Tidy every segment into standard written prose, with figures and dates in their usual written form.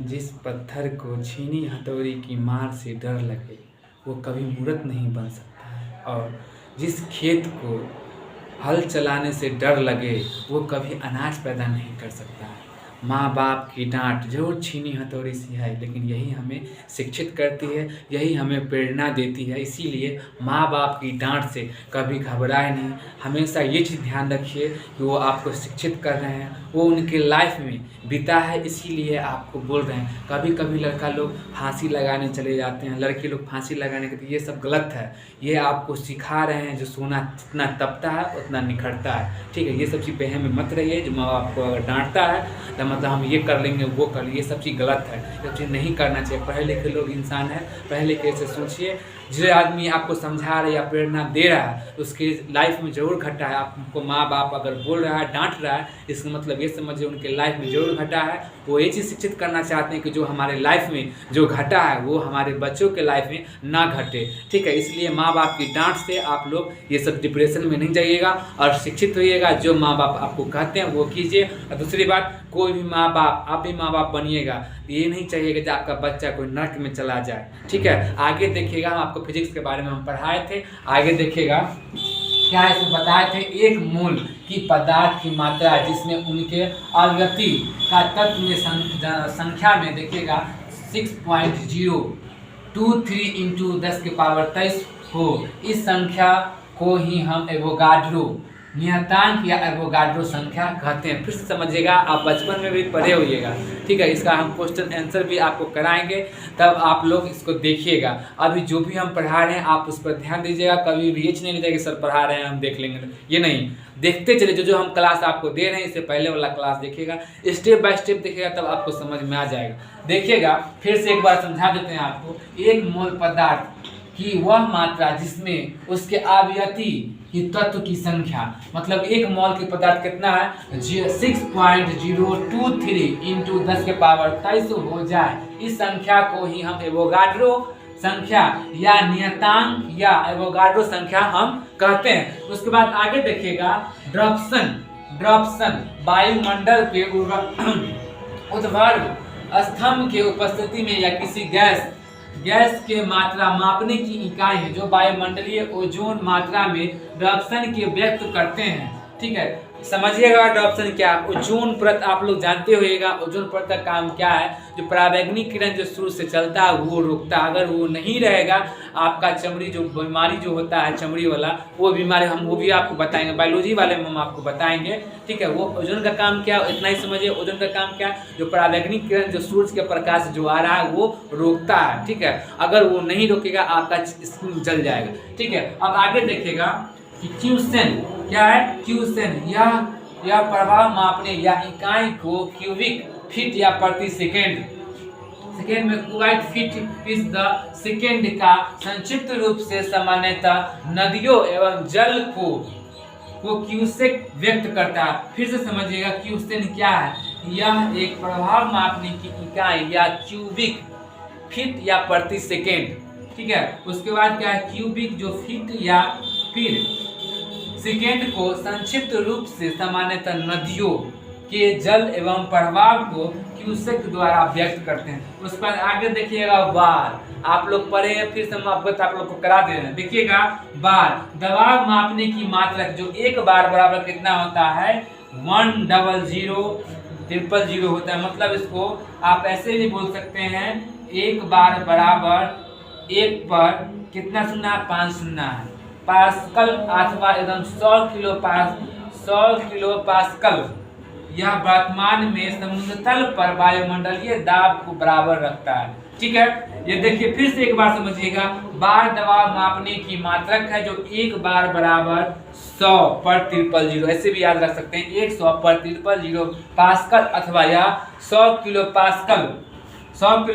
जिस पत्थर को छीनी हथौड़ी की मार से डर लगे वो कभी मूर्त नहीं बन सकता है। और जिस खेत को हल चलाने से डर लगे वो कभी अनाज पैदा नहीं कर सकता है। माँ बाप की डांट जरूर छीनी हथौड़ी सी है, लेकिन यही हमें शिक्षित करती है, यही हमें प्रेरणा देती है। इसीलिए माँ बाप की डांट से कभी घबराए नहीं। हमेशा ये चीज़ ध्यान रखिए कि वो आपको शिक्षित कर रहे हैं, वो उनके लाइफ में बीता है, इसीलिए आपको बोल रहे हैं। कभी कभी लड़का लोग फांसी लगाने चले जाते हैं, लड़के लोग फांसी लगाने के, ये सब गलत है। ये आपको सिखा रहे हैं जो सोना जितना तपता है उतना निखरता है। ठीक है, ये सब चीज़ बहम में मत रहिए। जो माँ बाप को अगर डांटता है तो मतलब हम ये कर लेंगे वो कर लेंगे, ये सब चीज़ गलत है, ये सब चीज़ नहीं करना चाहिए। पढ़े लिखे लोग इंसान है, पढ़े लिखे से सोचिए। जो आदमी आपको समझा रहा है या प्रेरणा दे रहा है उसकी लाइफ में ज़रूर घटा है। आपको माँ बाप अगर बोल रहा है, डांट रहा है, इसका मतलब ये समझिए उनके लाइफ में ज़रूर घटा है। वो ये चीज़ शिक्षित करना चाहते हैं कि जो हमारे लाइफ में जो घटा है वो हमारे बच्चों के लाइफ में ना घटे। ठीक है, इसलिए माँ बाप की डांट से आप लोग ये सब डिप्रेशन में नहीं जाइएगा और शिक्षित होइएगा। जो माँ बाप आपको कहते हैं वो कीजिए। और दूसरी बात, कोई भी माँ बाप, आप भी माँ बाप बनिएगा, ये नहीं चाहिए कि आपका बच्चा कोई नर्क में चला जाए। ठीक है, आगे देखिएगा, हम आपको फिजिक्स के बारे में हम पढ़ाए थे, आगे देखिएगा क्या इसमें बताए थे। एक मोल की पदार्थ की मात्रा जिसमें उनके अवयति का तत्व में संख्या में देखिएगा 6.023 इंटू 10⁻23 हो। इस संख्या को ही हम एवोगाड्रो नियतांक या एवोगाड्रो संख्या कहते हैं। फिर से समझिएगा, आप बचपन में भी पढ़े होइएगा। ठीक है, इसका हम क्वेश्चन आंसर भी आपको कराएंगे, तब आप लोग इसको देखिएगा। अभी जो भी हम पढ़ा रहे हैं आप उस पर ध्यान दीजिएगा। कभी भी ये चीज़ नहीं लीजिएगा कि सर पढ़ा रहे हैं हम देख लेंगे, ये नहीं, देखते चलिए। जो हम क्लास आपको दे रहे हैं इससे पहले वाला क्लास देखिएगा, स्टेप बाय स्टेप देखिएगा, तब आपको समझ में आ जाएगा। देखिएगा, फिर से एक बार समझा देते हैं आपको। एक मोल पदार्थ की वह मात्रा जिसमें उसके अवयति की तत्व की संख्या, मतलब एक मोल की पदार्थ कितना है, 6.023 इंटू 10⁻23 हो जाए। इस संख्या को ही हम एवोगाड्रो संख्या या नियतांक या एवोगाड्रो संख्या हम कहते हैं। उसके बाद आगे देखिएगा, ड्रॉप्सन वायुमंडल के उद्भव स्तंभ के उपस्थिति में या किसी गैस के मात्रा मापने की इकाई है जो वायुमंडलीय ओजोन मात्रा में ड्रॉप्सन के व्यक्त करते हैं। ठीक है, समझिएगा ड्रॉप्सन क्या, ओजोन परत आप लोग जानते होइएगा। ओजोन परत का काम क्या है, जो पराबैंगनी किरण जो सूर्य से चलता है वो रोकता है। अगर वो नहीं रहेगा आपका चमड़ी जो बीमारी जो होता है चमड़ी वाला, वो बीमारी वो भी आपको बताएंगे, बायोलॉजी वाले में हम आपको बताएंगे। ठीक है, वो ओजोन का काम क्या, इतना ही समझिए। ओजोन का काम क्या, जो पराबैंगनी किरण जो सूर्य के प्रकाश जो आ रहा है वो रोकता है। ठीक है, अगर वो नहीं रोकेगा आपका स्किन जल जाएगा। ठीक है, अब आगे देखिएगा कि क्यूसेन क्या है। क्यूसेन यह प्रभाव मापने या इकाई को क्यूबिक फीट या प्रति सेकेंड में cubic feet is the second का संक्षिप्त रूप से सामान्यतः नदियों एवं जल को क्यूसेक व्यक्त करता है। फिर से समझिएगा, क्यूसेन क्या है, यह एक प्रभाव मापने की इकाई या क्यूबिक फीट या प्रति सेकेंड। ठीक है, उसके बाद क्या है, क्यूबिक जो फीट या फिर सेकेंड को संक्षिप्त रूप से सामान्यतः नदियों के जल एवं प्रवाह को क्यूसेक द्वारा व्यक्त करते हैं। उसके बाद आगे देखिएगा, बार आप लोग पढ़े हैं, फिर से हम आप लोग को करा दे रहे हैं। देखिएगा, बार दबाव मापने की मात्रा जो एक बार बराबर कितना होता है, 1000000 होता है। मतलब इसको आप ऐसे भी बोल सकते हैं, एक बार बराबर एक पर कितना शून्य, 5 शून्य है। पास्कल अथवा एकदम 100 किलो पास्कल यह वर्तमान में समुद्र तल पर वायुमंडलीय दाब को बराबर रखता है। ठीक है, ये देखिए फिर से एक बार समझिएगा, बार दबाव मापने की मात्रक है जो एक बार बराबर 100 पर 000, ऐसे भी याद रख सकते हैं, 100 पर 000 पास्कल अथवा या 100 किलो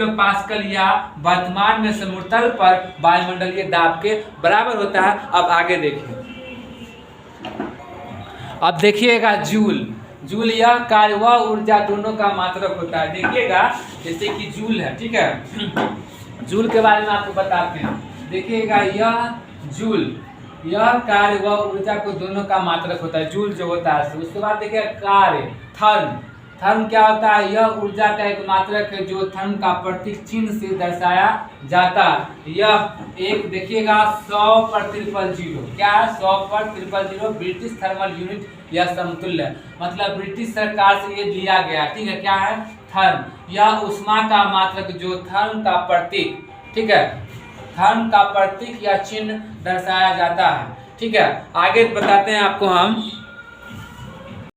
पास्कल या वर्तमान में समुद्र तल पर वायुमंडलीय दाब के बराबर होता है। अब आगे देखिए, अब देखिएगा जूल यह कार्य व ऊर्जा दोनों का मात्रक होता है। देखिएगा जैसे कि जूल है, ठीक है, जूल के बारे में आपको बताते हैं। देखिएगा, यह कार्य व ऊर्जा को दोनों का मात्रक होता है, जूल जो होता है। उसके बाद देखिएगा कार्य, थर्म थर्म क्या होता है? यह ऊर्जा का एक मात्रक है जो थर्म का प्रतीक चिन्ह से दर्शाया जाता है। यह एक देखिएगा 100 पर 000 क्या है? 100 पर 000 ब्रिटिश थर्मल यूनिट या समतुल्य, मतलब ब्रिटिश सरकार से ये लिया गया, ठीक है। क्या है? थर्म। यह ऊष्मा का मात्रक जो थर्म का प्रतीक, ठीक है, थर्म का प्रतीक या चिन्ह दर्शाया जाता है, ठीक है। आगे बताते हैं आपको हम